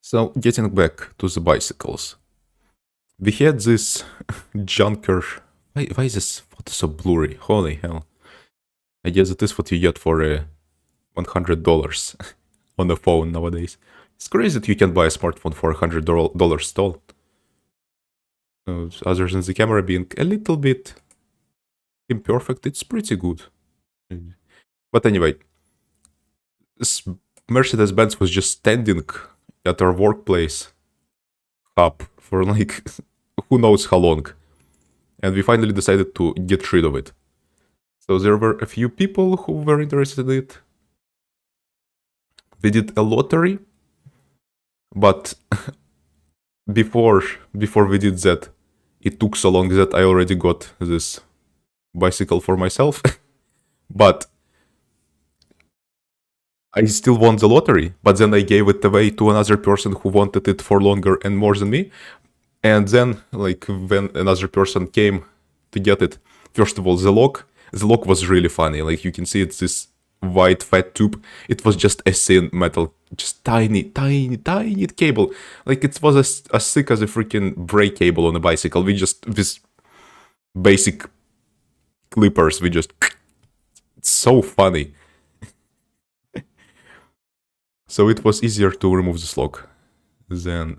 So, getting back to the bicycles. We had this junker. Why is this photo so blurry? Holy hell. I guess it is what you get for $100 on a phone nowadays. It's crazy that you can buy a smartphone for $100 stall. Other than the camera being a little bit imperfect, it's pretty good. But anyway, Mercedes-Benz was just standing at our workplace hub for like who knows how long. And we finally decided to get rid of it. So there were a few people who were interested in it. We did a lottery, but before we did that, it took so long that I already got this bicycle for myself. But I still won the lottery, but then I gave it away to another person who wanted it for longer and more than me. And then, like, when another person came to get it, first of all, the lock was really funny. Like, you can see it's this white fat tube. It was just a thin metal, just tiny cable. Like, it was as thick as a freaking brake cable on a bicycle. We just, this basic clippers, we just, it's so funny. So it was easier to remove this lock than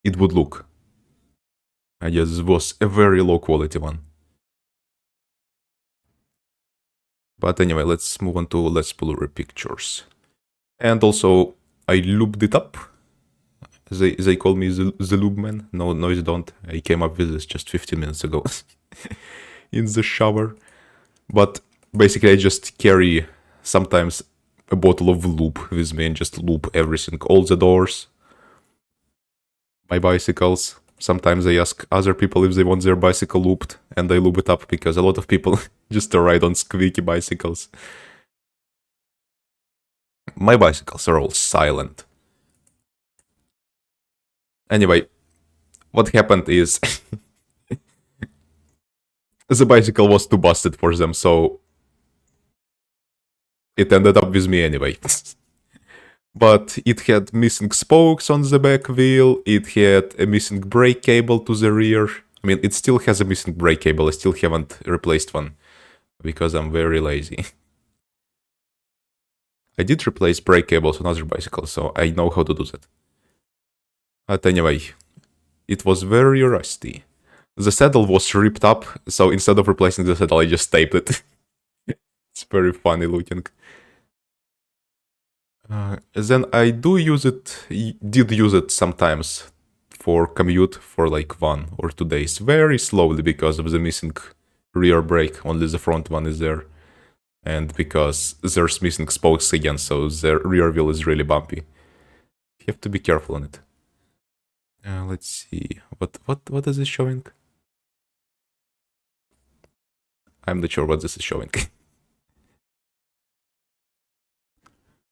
it would look. I guess it was a very low quality one. But anyway, let's move on to less blurry pictures. And also, I lubed it up. They call me the lube man. No, they don't. I came up with this just 15 minutes ago in the shower. But basically, I just carry sometimes a bottle of lube with me and just lube everything, all the doors, my bicycles. Sometimes I ask other people if they want their bicycle looped, and I lube it up because a lot of people just ride on squeaky bicycles. My bicycles are all silent. Anyway, what happened is the bicycle was too busted for them, so it ended up with me anyway. But it had missing spokes on the back wheel, it had a missing brake cable to the rear. I mean, it still has a missing brake cable, I still haven't replaced one, because I'm very lazy. I did replace brake cables on other bicycles, so I know how to do that. But anyway, it was very rusty. The saddle was ripped up, so instead of replacing the saddle, I just taped it. It's very funny looking. Then I did use it sometimes for commute for like 1 or 2 days, very slowly because of the missing rear brake, only the front one is there. And because there's missing spokes again, so the rear wheel is really bumpy. You have to be careful on it. Let's see, what is this showing? I'm not sure what this is showing.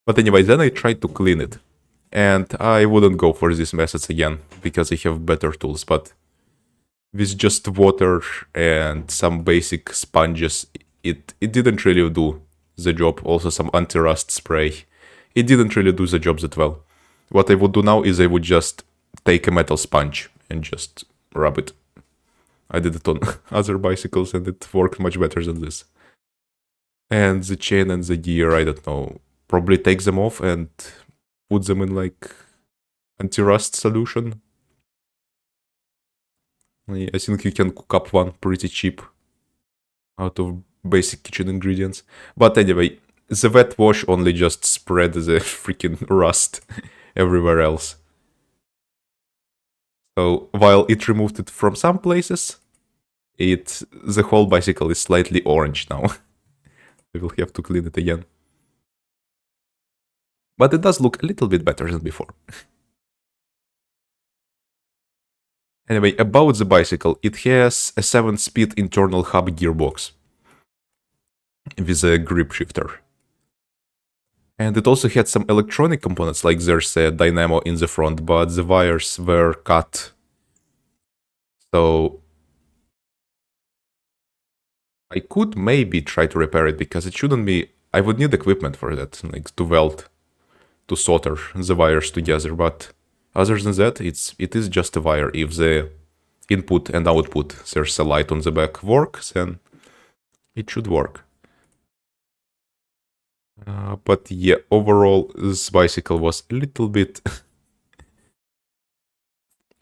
But anyway, then I tried to clean it. And I wouldn't go for these methods again, because I have better tools, but with just water and some basic sponges, it didn't really do the job. Also some anti-rust spray. It didn't really do the job that well. What I would do now is I would just take a metal sponge and just rub it. I did it on other bicycles and it worked much better than this. And the chain and the gear, I don't know, probably take them off and put them in like anti-rust solution. I think you can cook up one pretty cheap out of basic kitchen ingredients. But anyway, the wet wash only just spread the freaking rust everywhere else. So while it removed it from some places, the whole bicycle is slightly orange now. I will have to clean it again. But it does look a little bit better than before. Anyway, about the bicycle, it has a 7-speed internal hub gearbox with a grip shifter. And it also had some electronic components, like there's a dynamo in the front, but the wires were cut. So I could maybe try to repair it, because it shouldn't be... I would need equipment for that, like to weld to solder the wires together, but other than that, it is just a wire. If the input and output, there's a light on the back, works, then it should work. But yeah, overall, this bicycle was a little bit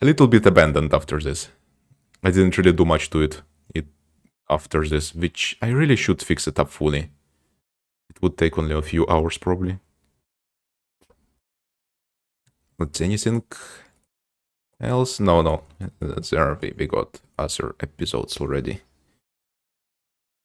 abandoned after this. I didn't really do much to it after this, which I really should fix it up fully. It would take only a few hours probably. Not anything else? No. We got other episodes already.